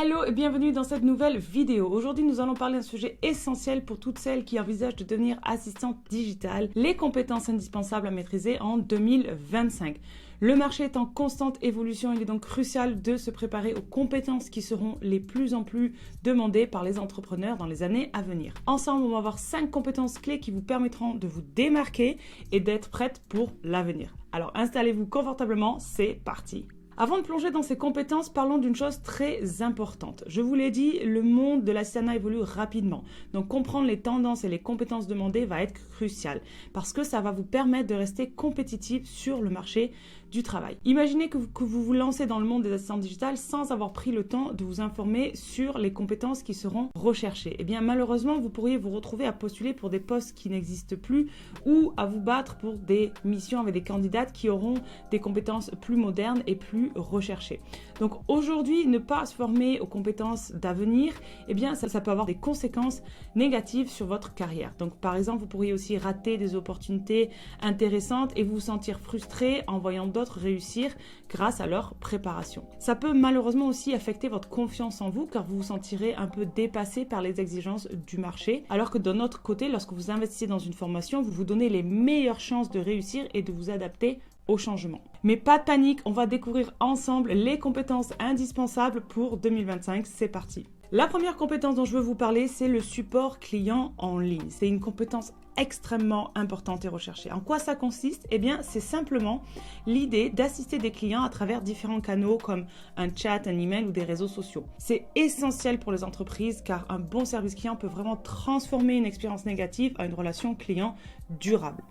Hello et bienvenue dans cette nouvelle vidéo. Aujourd'hui, nous allons parler d'un sujet essentiel pour toutes celles qui envisagent de devenir assistante digitale, les compétences indispensables à maîtriser en 2025. Le marché est en constante évolution, il est donc crucial de se préparer aux compétences qui seront les plus en plus demandées par les entrepreneurs dans les années à venir. Ensemble, on va voir 5 compétences clés qui vous permettront de vous démarquer et d'être prête pour l'avenir. Alors installez-vous confortablement, c'est parti! Avant de plonger dans ces compétences, parlons d'une chose très importante. Je vous l'ai dit, le monde de l'assistanat évolue rapidement. Donc comprendre les tendances et les compétences demandées va être crucial parce que ça va vous permettre de rester compétitif sur le marché du travail. Imaginez que vous vous lancez dans le monde des assistants digitales sans avoir pris le temps de vous informer sur les compétences qui seront recherchées. Eh bien malheureusement, vous pourriez vous retrouver à postuler pour des postes qui n'existent plus ou à vous battre pour des missions avec des candidates qui auront des compétences plus modernes et plus recherchées. Donc aujourd'hui, ne pas se former aux compétences d'avenir, eh bien ça peut avoir des conséquences négatives sur votre carrière. Donc par exemple, vous pourriez aussi rater des opportunités intéressantes et vous sentir frustré en voyant d'autres réussir grâce à leur préparation. Ça peut malheureusement aussi affecter votre confiance en vous car vous vous sentirez un peu dépassé par les exigences du marché, alors que d'un autre côté, lorsque vous investissez dans une formation, vous vous donnez les meilleures chances de réussir et de vous adapter au changement. Mais pas de panique, on va découvrir ensemble les compétences indispensables pour 2025. C'est parti! La première compétence dont je veux vous parler, c'est le support client en ligne. C'est une compétence extrêmement importante et recherchée. En quoi ça consiste? Eh bien, c'est simplement l'idée d'assister des clients à travers différents canaux comme un chat, un email ou des réseaux sociaux. C'est essentiel pour les entreprises car un bon service client peut vraiment transformer une expérience négative en une relation client durable.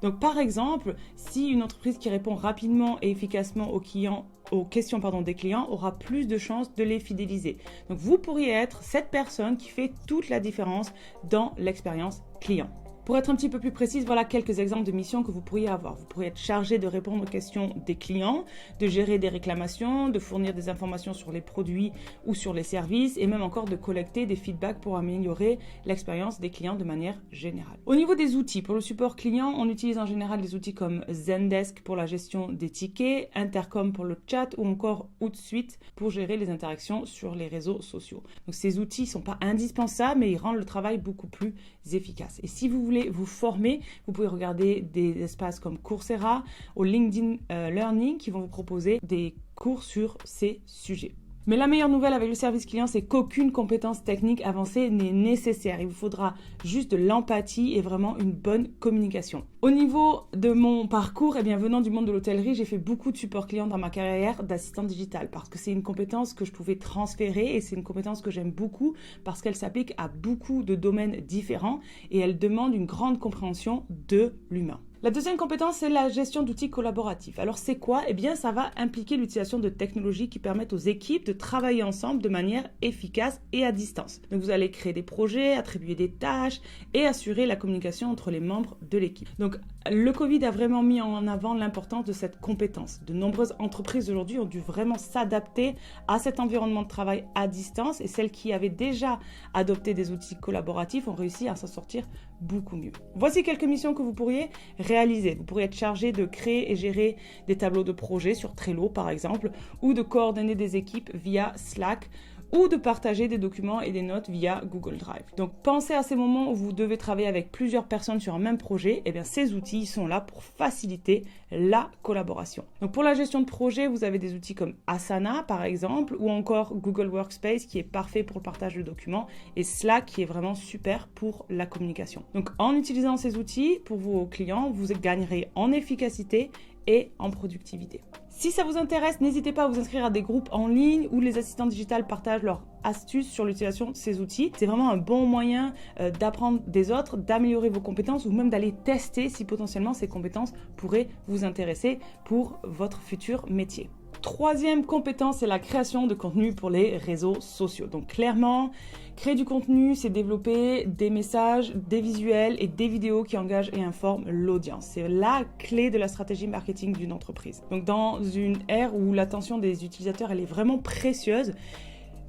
Donc par exemple, si une entreprise qui répond rapidement et efficacement aux questions des clients aura plus de chances de les fidéliser. Donc vous pourriez être cette personne qui fait toute la différence dans l'expérience client. Pour être un petit peu plus précise, voilà quelques exemples de missions que vous pourriez avoir. Vous pourriez être chargé de répondre aux questions des clients, de gérer des réclamations, de fournir des informations sur les produits ou sur les services et même encore de collecter des feedbacks pour améliorer l'expérience des clients de manière générale. Au niveau des outils, pour le support client, on utilise en général des outils comme Zendesk pour la gestion des tickets, Intercom pour le chat ou encore Hootsuite pour gérer les interactions sur les réseaux sociaux. Donc ces outils ne sont pas indispensables mais ils rendent le travail beaucoup plus efficace. Et si vous voulez vous former, vous pouvez regarder des espaces comme Coursera ou LinkedIn Learning qui vont vous proposer des cours sur ces sujets. Mais la meilleure nouvelle avec le service client, c'est qu'aucune compétence technique avancée n'est nécessaire. Il vous faudra juste de l'empathie et vraiment une bonne communication. Au niveau de mon parcours, eh bien, venant du monde de l'hôtellerie, j'ai fait beaucoup de support client dans ma carrière d'assistante digitale parce que c'est une compétence que je pouvais transférer et c'est une compétence que j'aime beaucoup parce qu'elle s'applique à beaucoup de domaines différents et elle demande une grande compréhension de l'humain. La deuxième compétence, c'est la gestion d'outils collaboratifs. Alors, c'est quoi? Eh bien, ça va impliquer l'utilisation de technologies qui permettent aux équipes de travailler ensemble de manière efficace et à distance. Donc, vous allez créer des projets, attribuer des tâches et assurer la communication entre les membres de l'équipe. Donc, le Covid a vraiment mis en avant l'importance de cette compétence. De nombreuses entreprises aujourd'hui ont dû vraiment s'adapter à cet environnement de travail à distance et celles qui avaient déjà adopté des outils collaboratifs ont réussi à s'en sortir beaucoup mieux. Voici quelques missions que vous pourriez réaliser. Vous pourriez être chargé de créer et gérer des tableaux de projet sur Trello par exemple, ou de coordonner des équipes via Slack, ou de partager des documents et des notes via Google Drive. Donc pensez à ces moments où vous devez travailler avec plusieurs personnes sur un même projet, et bien ces outils sont là pour faciliter la collaboration. Donc pour la gestion de projet, vous avez des outils comme Asana par exemple, ou encore Google Workspace qui est parfait pour le partage de documents, et Slack qui est vraiment super pour la communication. Donc en utilisant ces outils pour vos clients, vous gagnerez en efficacité et en productivité. Si ça vous intéresse, n'hésitez pas à vous inscrire à des groupes en ligne où les assistants digitales partagent leurs astuces sur l'utilisation de ces outils. C'est vraiment un bon moyen d'apprendre des autres, d'améliorer vos compétences ou même d'aller tester si potentiellement ces compétences pourraient vous intéresser pour votre futur métier. Troisième compétence, c'est la création de contenu pour les réseaux sociaux. Donc clairement, créer du contenu, c'est développer des messages, des visuels et des vidéos qui engagent et informent l'audience. C'est la clé de la stratégie marketing d'une entreprise. Donc dans une ère où l'attention des utilisateurs elle est vraiment précieuse,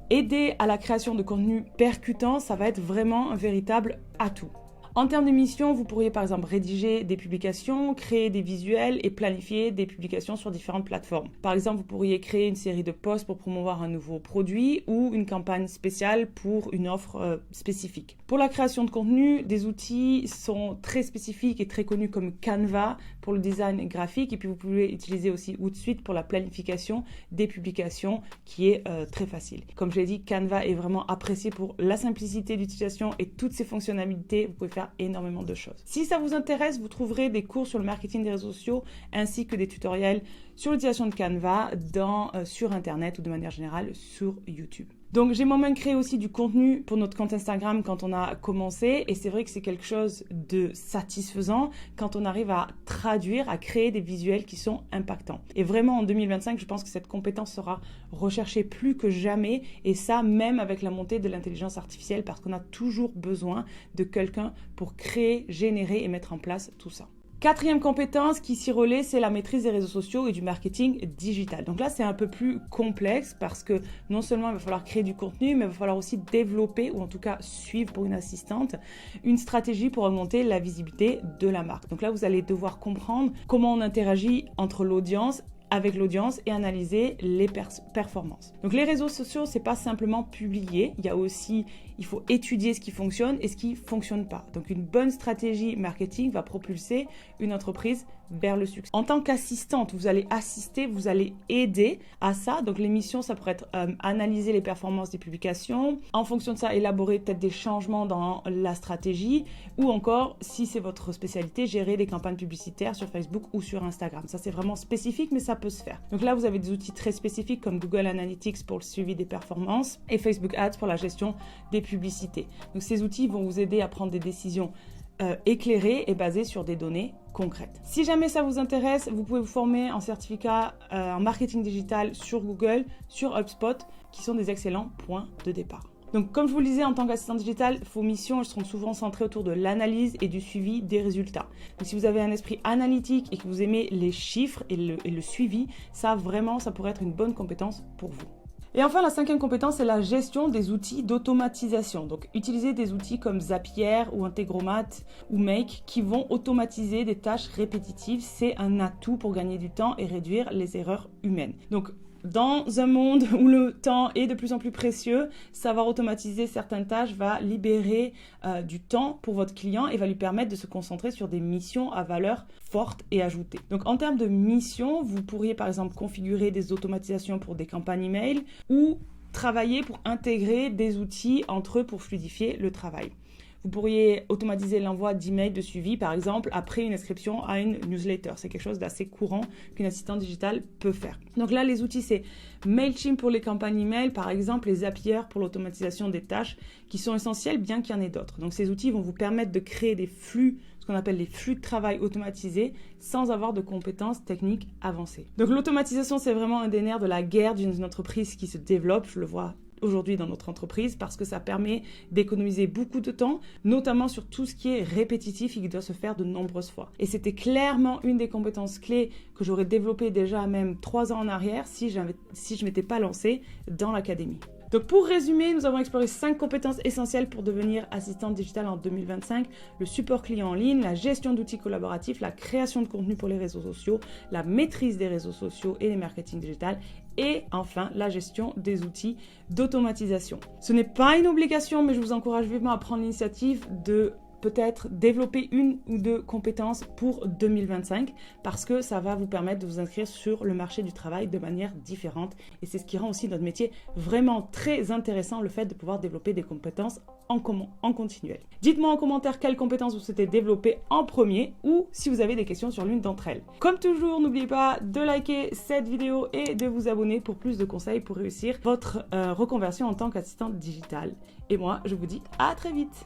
aider à la création de contenu percutant, ça va être vraiment un véritable atout. En termes de mission, vous pourriez par exemple rédiger des publications, créer des visuels et planifier des publications sur différentes plateformes. Par exemple, vous pourriez créer une série de posts pour promouvoir un nouveau produit ou une campagne spéciale pour une offre spécifique. Pour la création de contenu, des outils sont très spécifiques et très connus comme Canva pour le design graphique, et puis vous pouvez utiliser aussi Hootsuite pour la planification des publications qui est très facile. Comme je l'ai dit, Canva est vraiment apprécié pour la simplicité d'utilisation et toutes ses fonctionnalités. Vous pouvez faire énormément de choses. Si ça vous intéresse, vous trouverez des cours sur le marketing des réseaux sociaux ainsi que des tutoriels sur l'utilisation de Canva sur Internet ou de manière générale sur YouTube. Donc, j'ai moi-même créé aussi du contenu pour notre compte Instagram quand on a commencé, et c'est vrai que c'est quelque chose de satisfaisant quand on arrive à traduire, à créer des visuels qui sont impactants. Et vraiment, en 2025, je pense que cette compétence sera recherchée plus que jamais, et ça, même avec la montée de l'intelligence artificielle, parce qu'on a toujours besoin de quelqu'un pour créer, générer et mettre en place tout ça. Quatrième compétence qui s'y relaie, c'est la maîtrise des réseaux sociaux et du marketing digital. Donc là, c'est un peu plus complexe parce que non seulement il va falloir créer du contenu, mais il va falloir aussi développer, ou en tout cas suivre pour une assistante, une stratégie pour augmenter la visibilité de la marque. Donc là, vous allez devoir comprendre comment on interagit avec l'audience et analyser les performances. Donc les réseaux sociaux, c'est pas simplement publier, il faut étudier ce qui fonctionne et ce qui fonctionne pas. Donc une bonne stratégie marketing va propulser une entreprise vers le succès. En tant qu'assistante, vous allez assister, vous allez aider à ça. Donc les missions, ça pourrait être analyser les performances des publications, en fonction de ça, élaborer peut-être des changements dans la stratégie, ou encore, si c'est votre spécialité, gérer des campagnes publicitaires sur Facebook ou sur Instagram. Ça, c'est vraiment spécifique, mais ça peut se faire. Donc là, vous avez des outils très spécifiques comme Google Analytics pour le suivi des performances et Facebook Ads pour la gestion des publicités. Donc ces outils vont vous aider à prendre des décisions éclairées et basées sur des données concrètes. Si jamais ça vous intéresse, vous pouvez vous former en certificat en marketing digital sur Google, sur HubSpot, qui sont des excellents points de départ. Donc, comme je vous le disais, en tant qu'assistant digital, vos missions elles seront souvent centrées autour de l'analyse et du suivi des résultats. Donc, si vous avez un esprit analytique et que vous aimez les chiffres et le suivi, ça pourrait être une bonne compétence pour vous. Et enfin, la cinquième compétence, c'est la gestion des outils d'automatisation. Donc, utiliser des outils comme Zapier ou Integromat ou Make qui vont automatiser des tâches répétitives. C'est un atout pour gagner du temps et réduire les erreurs humaines. Donc, dans un monde où le temps est de plus en plus précieux, savoir automatiser certaines tâches va libérer du temps pour votre client et va lui permettre de se concentrer sur des missions à valeur forte et ajoutée. Donc en termes de missions, vous pourriez par exemple configurer des automatisations pour des campagnes email ou travailler pour intégrer des outils entre eux pour fluidifier le travail. Vous pourriez automatiser l'envoi d'emails de suivi, par exemple, après une inscription à une newsletter. C'est quelque chose d'assez courant qu'une assistante digitale peut faire. Donc là, les outils, c'est Mailchimp pour les campagnes email, par exemple, et Zapier pour l'automatisation des tâches qui sont essentielles, bien qu'il y en ait d'autres. Donc ces outils vont vous permettre de créer des flux, ce qu'on appelle les flux de travail automatisés, sans avoir de compétences techniques avancées. Donc l'automatisation, c'est vraiment un des nerfs de la guerre d'une entreprise qui se développe. Je le vois aujourd'hui dans notre entreprise parce que ça permet d'économiser beaucoup de temps, notamment sur tout ce qui est répétitif et qui doit se faire de nombreuses fois. Et c'était clairement une des compétences clés que j'aurais développées déjà même 3 ans en arrière si je m'étais pas lancée dans l'académie. Donc pour résumer, nous avons exploré 5 compétences essentielles pour devenir assistante digitale en 2025. Le support client en ligne, la gestion d'outils collaboratifs, la création de contenu pour les réseaux sociaux, la maîtrise des réseaux sociaux et les marketing digital et enfin la gestion des outils d'automatisation. Ce n'est pas une obligation, mais je vous encourage vivement à prendre l'initiative de peut-être développer 1 ou 2 compétences pour 2025 parce que ça va vous permettre de vous inscrire sur le marché du travail de manière différente et c'est ce qui rend aussi notre métier vraiment très intéressant, le fait de pouvoir développer des compétences en continuel. Dites-moi en commentaire quelles compétences vous souhaitez développer en premier ou si vous avez des questions sur l'une d'entre elles. Comme toujours, n'oubliez pas de liker cette vidéo et de vous abonner pour plus de conseils pour réussir votre reconversion en tant qu'assistante digitale. Et moi, je vous dis à très vite.